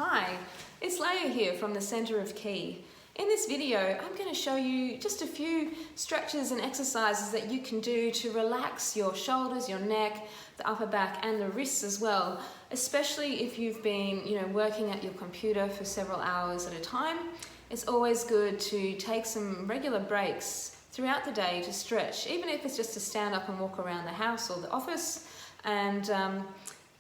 Hi, it's Leia here from the Centre of Ki. In this video, I'm going to show you just a few stretches and exercises that you can do to relax your shoulders, your neck, the upper back and the wrists as well, especially if you've been working at your computer for several hours at a time. It's always good to take some regular breaks throughout the day to stretch, even if it's just to stand up and walk around the house or the office and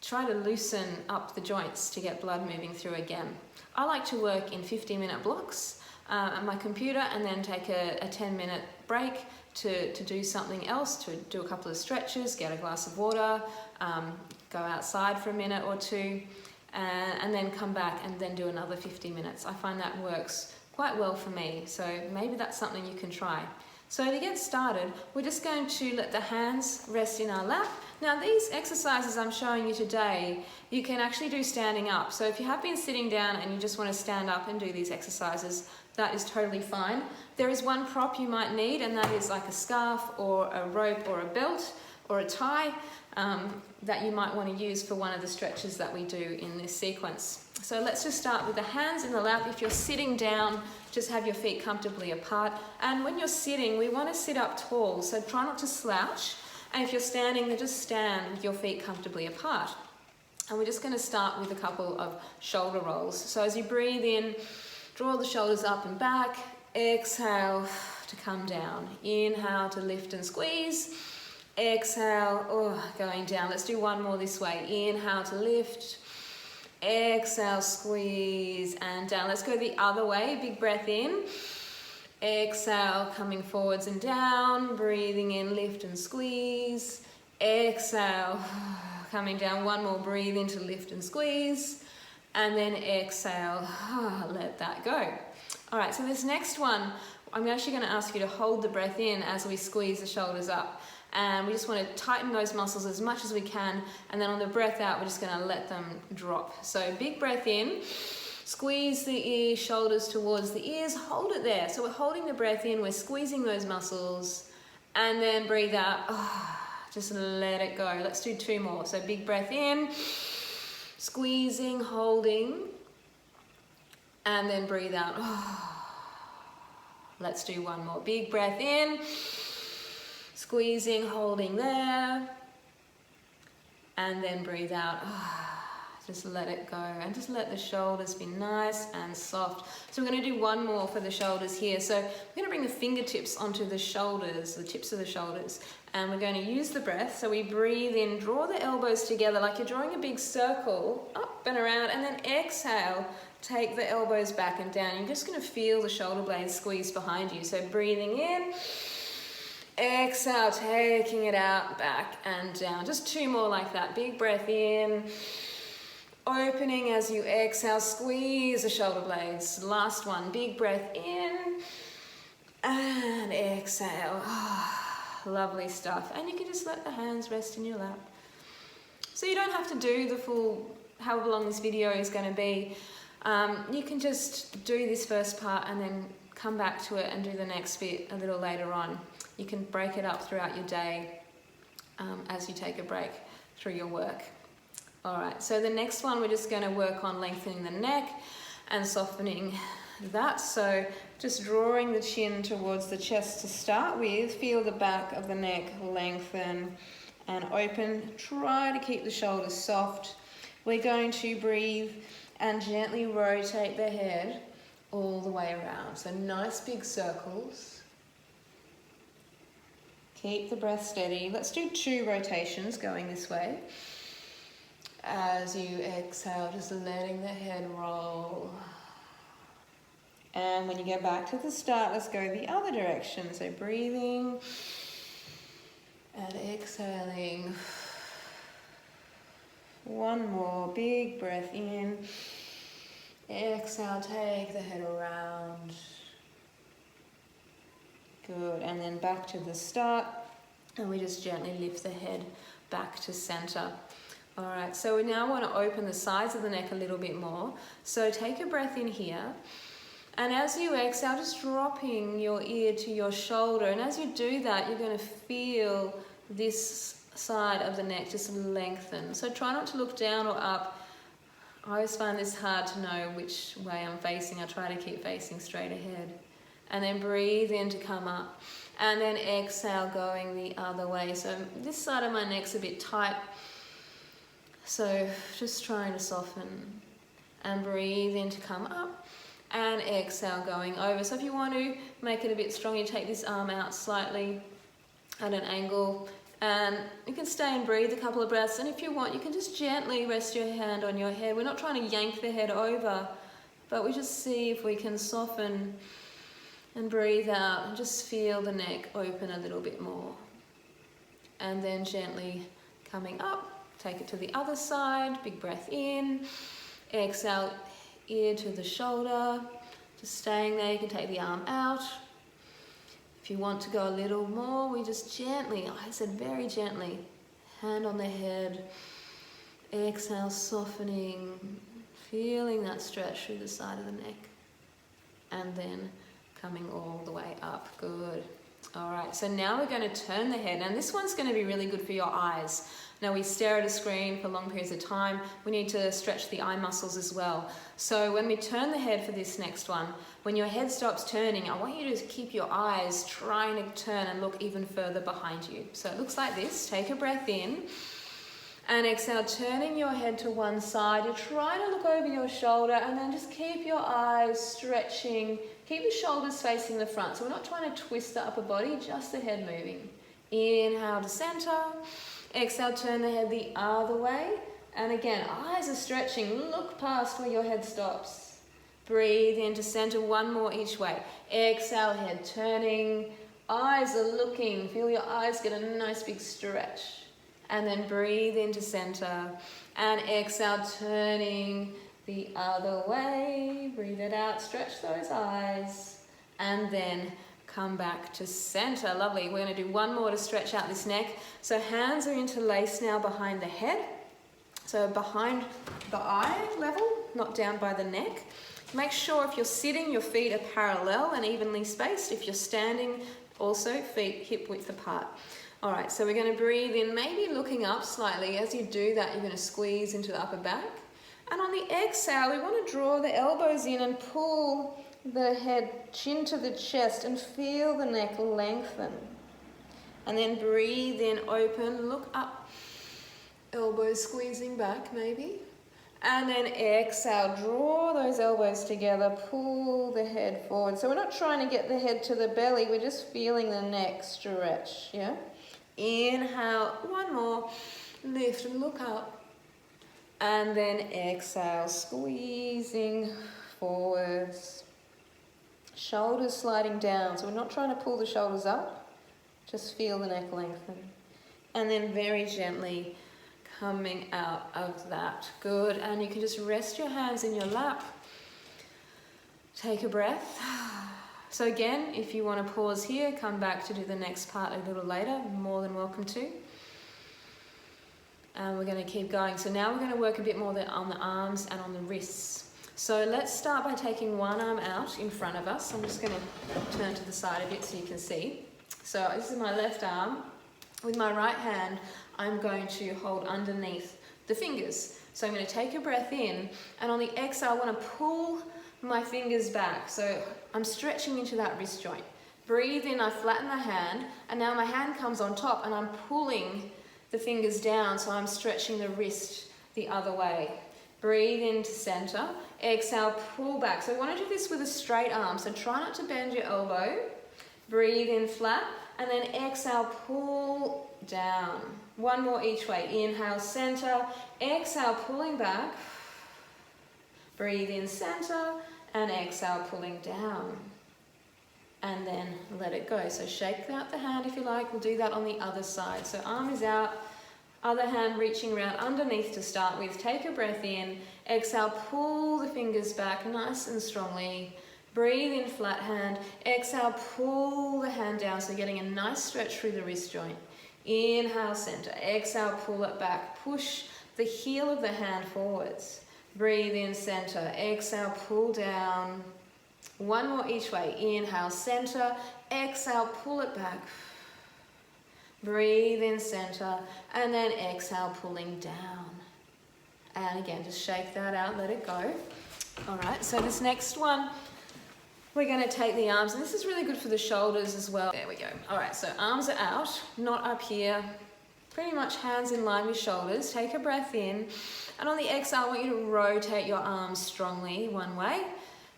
try to loosen up the joints to get blood moving through again. I like to work in 15-minute blocks at my computer and then take a 10-minute break to do something else, to do a couple of stretches, get a glass of water, go outside for a minute or two, and then come back and then do another 50 minutes. I find that works quite well for me, so maybe that's something you can try. So to get started, we're just going to let the hands rest in our lap. Now these exercises I'm showing you today, you can actually do standing up. So if you have been sitting down and you just want to stand up and do these exercises, that is totally fine. There is one prop you might need, and that is like a scarf or a rope or a belt or a tie that you might want to use for one of the stretches that we do in this sequence. So let's just start with the hands in the lap. If you're sitting down, just have your feet comfortably apart. And when you're sitting, we want to sit up tall, so try not to slouch. And if you're standing, then just stand with your feet comfortably apart. And we're just going to start with a couple of shoulder rolls. So as you breathe in, draw the shoulders up and back. Exhale to come down. Inhale to lift and squeeze. Exhale, going down. Let's do one more this way. Inhale to lift. Exhale, squeeze and down. Let's go the other way. Big breath in. Exhale, coming forwards and down. Breathing in, lift and squeeze. Exhale, coming down. One more. Breathe in to lift and squeeze. And then exhale, let that go. All right, so this next one, I'm actually going to ask you to hold the breath in as we squeeze the shoulders up. And we just want to tighten those muscles as much as we can, and then on the breath out, we're just going to let them drop. So big breath in, squeeze the ears, shoulders towards the ears, hold it there. So we're holding the breath in, we're squeezing those muscles, and then breathe out. Just let it go. Let's do two more. So big breath in, squeezing, holding, and then breathe out. Let's do one more. Big breath in, squeezing, holding there, and then breathe out. Just let it go and just let the shoulders be nice and soft. So we're going to do one more for the shoulders here. So we're going to bring the fingertips onto the shoulders, the tips of the shoulders, and we're going to use the breath. So we breathe in, draw the elbows together like you're drawing a big circle, up and around, and then exhale, take the elbows back and down. You're just going to feel the shoulder blades squeeze behind you. So breathing in, exhale, taking it out, back and down. Just two more like that. Big breath in, opening as you exhale, squeeze the shoulder blades. Last one, big breath in and exhale. Lovely stuff. And you can just let the hands rest in your lap. So you don't have to do the full, however long this video is going to be. You can just do this first part and then come back to it and do the next bit a little later on. You can break it up throughout your day as you take a break through your work. All right, so the next one, we're just going to work on lengthening the neck and softening that. So just drawing the chin towards the chest to start with. Feel the back of the neck lengthen and open. Try to keep the shoulders soft. We're going to breathe and gently rotate the head all the way around. So nice big circles. Keep the breath steady. Let's do two rotations going this way. As you exhale, just letting the head roll. And when you get back to the start, let's go the other direction. So breathing and exhaling. One more big breath in. Exhale, take the head around. Good, and then back to the start, and we just gently lift the head back to center. All right, so we now want to open the sides of the neck a little bit more. So take a breath in here, and as you exhale, just dropping your ear to your shoulder, and as you do that, you're going to feel this side of the neck just lengthen. So try not to look down or up I always find this hard to know which way I'm facing. I try to keep facing straight ahead. And then breathe in to come up. And then exhale, going the other way. So this side of my neck's a bit tight. So just trying to soften. And breathe in to come up. And exhale, going over. So if you want to make it a bit strong, you take this arm out slightly at an angle. And you can stay and breathe a couple of breaths. And if you want, you can just gently rest your hand on your head. We're not trying to yank the head over, but we just see if we can soften and breathe out and just feel the neck open a little bit more. And then gently coming up, take it to the other side, big breath in, exhale, ear to the shoulder, just staying there. You can take the arm out. If you want to go a little more, we just gently, I said very gently, hand on the head, exhale, softening, feeling that stretch through the side of the neck, and then coming all the way up. Good. All right, so now we're going to turn the head, and this one's going to be really good for your eyes. Now we stare at a screen for long periods of time. We need to stretch the eye muscles as well. So when we turn the head for this next one, when your head stops turning, I want you to keep your eyes trying to turn and look even further behind you. So it looks like this. Take a breath in and exhale, turning your head to one side. You're trying to look over your shoulder, and then just keep your eyes stretching. Keep the shoulders facing the front. So we're not trying to twist the upper body, just the head moving. Inhale to center. Exhale, turn the head the other way. And again, eyes are stretching. Look past where your head stops. Breathe into center, one more each way. Exhale, head turning. Eyes are looking. Feel your eyes get a nice big stretch. And then breathe into center. And exhale, turning the other way. Breathe it out, stretch those eyes. And then come back to center. Lovely. We're going to do one more to stretch out this neck. So hands are interlaced now behind the head. So behind the eye level, not down by the neck. Make sure if you're sitting, your feet are parallel and evenly spaced. If you're standing, also feet hip width apart. All right, so we're going to breathe in, maybe looking up slightly. As you do that, you're going to squeeze into the upper back. And on the exhale, we want to draw the elbows in and pull the head, chin to the chest, and feel the neck lengthen. And then breathe in, open, look up, elbows squeezing back maybe. And then exhale, draw those elbows together, pull the head forward. So we're not trying to get the head to the belly, we're just feeling the neck stretch, yeah? Inhale, one more, lift and look up. And then exhale, squeezing forwards. Shoulders sliding down, so we're not trying to pull the shoulders up, just feel the neck lengthen. And then very gently coming out of that. Good, and you can just rest your hands in your lap. Take a breath. So again, if you want to pause here, come back to do the next part a little later, more than welcome to. And we're going to keep going. So now we're going to work a bit more on the arms and on the wrists. So let's start by taking one arm out in front of us. I'm just going to turn to the side a bit so you can see. So this is my left arm. With my right hand, I'm going to hold underneath the fingers. So I'm going to take a breath in, and on the exhale, I want to pull my fingers back. So I'm stretching into that wrist joint. Breathe in, I flatten the hand, and now my hand comes on top, and I'm pulling the fingers down, so I'm stretching the wrist the other way. Breathe into center. Exhale, pull back. So I want to do this with a straight arm, so try not to bend your elbow. Breathe in flat, and then exhale, pull down. One more each way. Inhale, center. Exhale, pulling back. Breathe in center, and exhale, pulling down. And then let it go. So shake out the hand if you like. We'll do that on the other side. So arm is out, other hand reaching around underneath to start with. Take a breath in. Exhale, pull the fingers back nice and strongly. Breathe in, flat hand. Exhale, pull the hand down, so getting a nice stretch through the wrist joint. Inhale, center. Exhale, pull it back. Push the heel of the hand forwards. Breathe in, center. Exhale, pull down. One more each way. Inhale, center. Exhale, pull it back. Breathe in, center. And then exhale, pulling down. And again, just shake that out, let it go. All right, so this next one, we're going to take the arms, and this is really good for the shoulders as well. There we go. All right, so arms are out, not up here. Pretty much hands in line with shoulders. Take a breath in, and on the exhale, I want you to rotate your arms strongly one way.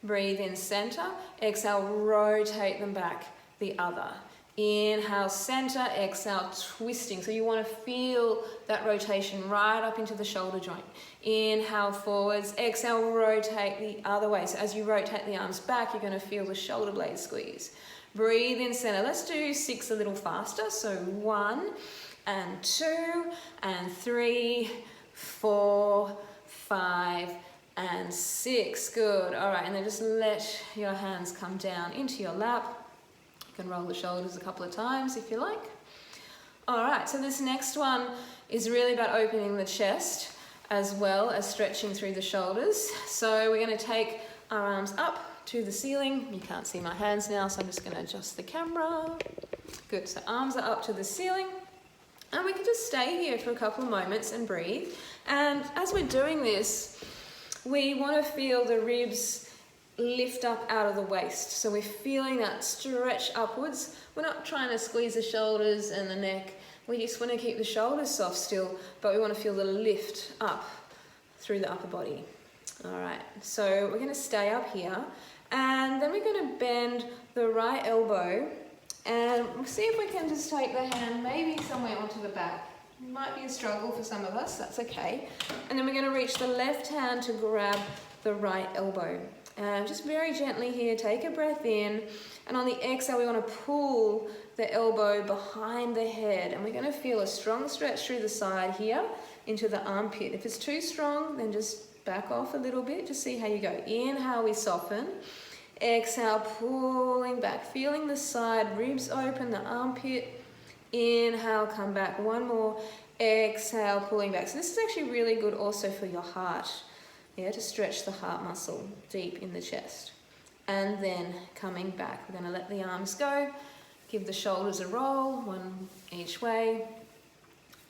Breathe in center. Exhale, rotate them back the other. Inhale, center. Exhale, twisting. So you want to feel that rotation right up into the shoulder joint. Inhale, forwards. Exhale, rotate the other way. So as you rotate the arms back, you're going to feel the shoulder blades squeeze. Breathe in center. Let's do 6 a little faster. So 1 and 2 and 3, 4, 5 and 6. Good. All right, and then just let your hands come down into your lap. You can roll the shoulders a couple of times if you like. All right, so this next one is really about opening the chest as well as stretching through the shoulders. So we're going to take our arms up to the ceiling. You can't see my hands now, so I'm just going to adjust the camera. Good, so arms are up to the ceiling. And we can just stay here for a couple of moments and breathe. And as we're doing this, we want to feel the ribs lift up out of the waist. So we're feeling that stretch upwards. We're not trying to squeeze the shoulders and the neck. We just want to keep the shoulders soft still, but we want to feel the lift up through the upper body. All right, so we're going to stay up here, and then we're going to bend the right elbow, and see if we can just take the hand maybe somewhere onto the back. It might be a struggle for some of us, that's okay. And then we're going to reach the left hand to grab the right elbow. And just very gently here, take a breath in, and on the exhale we want to pull the elbow behind the head, and we're going to feel a strong stretch through the side here into the armpit. If it's too strong, then just back off a little bit, just see how you go. Inhale, we soften. Exhale, pulling back, feeling the side, ribs open, the armpit. Inhale, come back, one more. Exhale, pulling back. So this is actually really good also for your heart. Yeah, to stretch the heart muscle deep in the chest. And then coming back, we're going to let the arms go, give the shoulders a roll, one each way,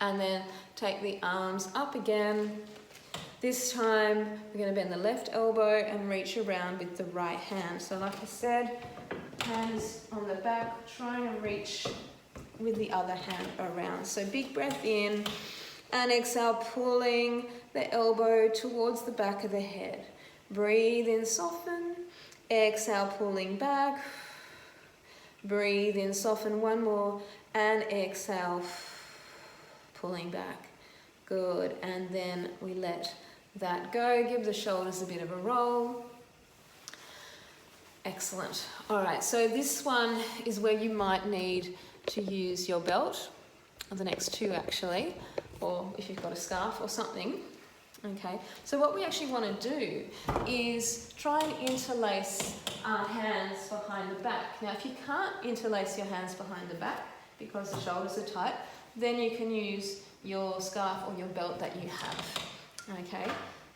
and then take the arms up again. This time, we're going to bend the left elbow and reach around with the right hand. So like I said, hands on the back, trying to reach with the other hand around. So big breath in, and exhale, pulling the elbow towards the back of the head. Breathe in, soften. Exhale, pulling back. Breathe in, soften, one more. And exhale, pulling back. Good. And then we let that go. Give the shoulders a bit of a roll. Excellent. All right, so this one is where you might need to use your belt, or the next two actually, or if you've got a scarf or something. Okay, so what we actually want to do is try and interlace our hands behind the back. Now, if you can't interlace your hands behind the back because the shoulders are tight, then you can use your scarf or your belt that you have. Okay,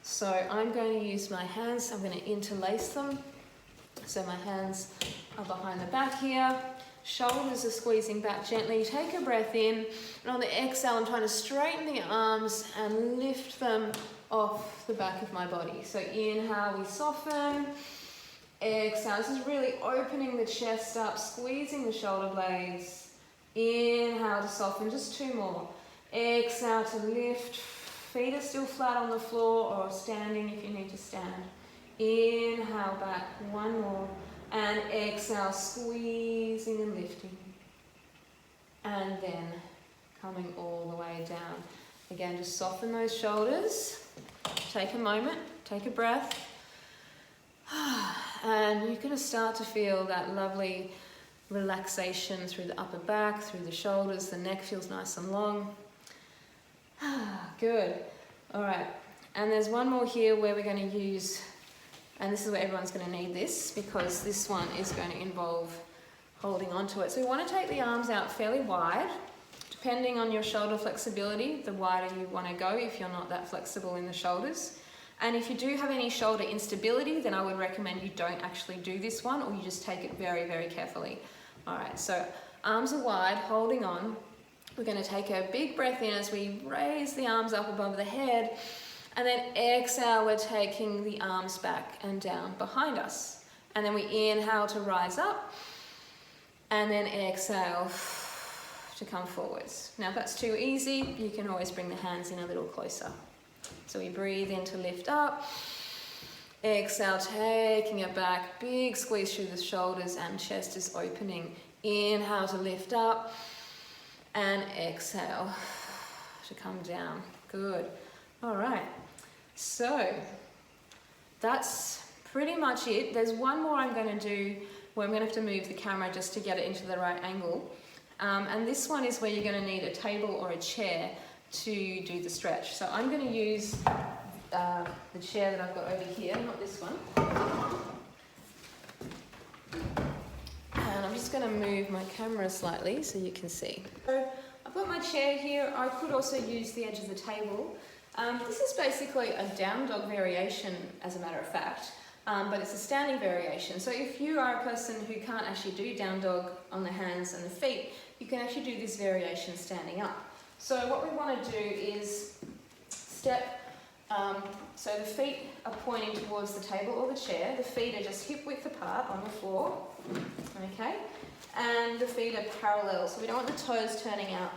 so I'm going to use my hands, I'm going to interlace them. So my hands are behind the back here. Shoulders are squeezing back gently. Take a breath in, and on the exhale, I'm trying to straighten the arms and lift them off the back of my body. So inhale, we soften. Exhale, this is really opening the chest up, squeezing the shoulder blades. Inhale to soften, just two more. Exhale to lift. Feet are still flat on the floor or standing if you need to stand. Inhale back, one more. And exhale, squeezing and lifting. And then coming all the way down. Again, just soften those shoulders. Take a moment, take a breath. And you're going to start to feel that lovely relaxation through the upper back, through the shoulders. The neck feels nice and long. Good. All right. And there's one more here where we're going to use, and this is where everyone's going to need this, because this one is going to involve holding onto it. So we want to take the arms out fairly wide. Depending on your shoulder flexibility, the wider you want to go if you're not that flexible in the shoulders. And if you do have any shoulder instability, then I would recommend you don't actually do this one, or you just take it very, very carefully. All right, so arms are wide, holding on. We're going to take a big breath in as we raise the arms up above the head. And then exhale, we're taking the arms back and down behind us. And then we inhale to rise up. And then exhale to come forwards. Now if that's too easy, you can always bring the hands in a little closer. So we breathe in to lift up. Exhale, taking it back. Big squeeze through the shoulders and chest is opening. Inhale to lift up. And exhale to come down. Good. All right. So that's pretty much it. There's one more I'm going to do where I'm going to have to move the camera just to get it into the right angle. And this one is where you're going to need a table or a chair to do the stretch. So I'm going to use the chair that I've got over here, not this one. And I'm just going to move my camera slightly so you can see. So I've got my chair here. I could also use the edge of the table. This is basically a down dog variation, as a matter of fact. But it's a standing variation. So if you are a person who can't actually do down dog on the hands and the feet, you can actually do this variation standing up. So what we want to do is step, so the feet are pointing towards the table or the chair. The feet are just hip width apart on the floor, okay? And the feet are parallel, so we don't want the toes turning out.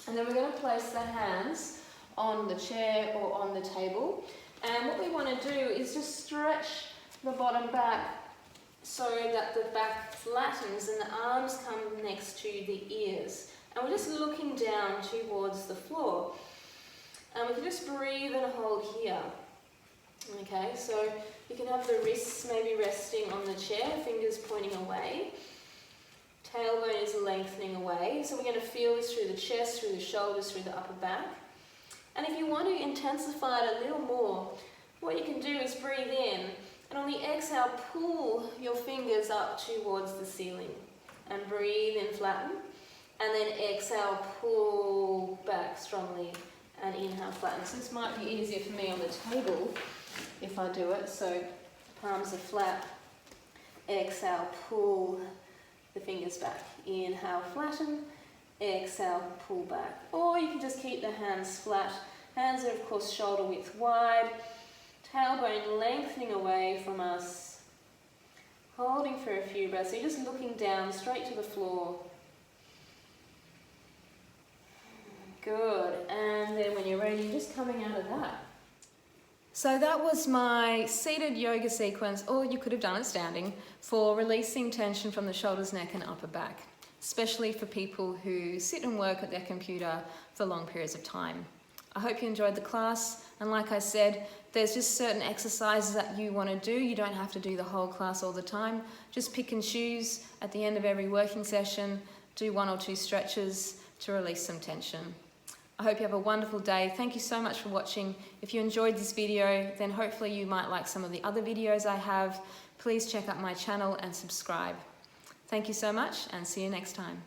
And then we're going to place the hands on the chair or on the table. And what we want to do is just stretch the bottom back so that the back flattens and the arms come next to the ears. And we're just looking down towards the floor. And we can just breathe and hold here. Okay, so you can have the wrists maybe resting on the chair, fingers pointing away. Tailbone is lengthening away. So we're going to feel this through the chest, through the shoulders, through the upper back. And if you want to intensify it a little more, what you can do is breathe in, and on the exhale, pull your fingers up towards the ceiling. And breathe in, flatten. And then exhale, pull back strongly, and inhale, flatten. So this might be easier for me on the table if I do it. So palms are flat. Exhale, pull the fingers back. Inhale, flatten. Exhale, pull back. Or you can just keep the hands flat. Hands are of course shoulder width wide. Tailbone lengthening away from us. Holding for a few breaths. So you're just looking down straight to the floor. Good. And then when you're ready, you're just coming out of that. So that was my seated yoga sequence, or you could have done it standing, for releasing tension from the shoulders, neck and upper back, especially for people who sit and work at their computer for long periods of time. I hope you enjoyed the class, and like I said, there's just certain exercises that you want to do. You don't have to do the whole class all the time. Just pick and choose at the end of every working session, do 1 or 2 stretches to release some tension. I hope you have a wonderful day. Thank you so much for watching. If you enjoyed this video, then hopefully you might like some of the other videos I have. Please check out my channel and subscribe. Thank you so much, and see you next time.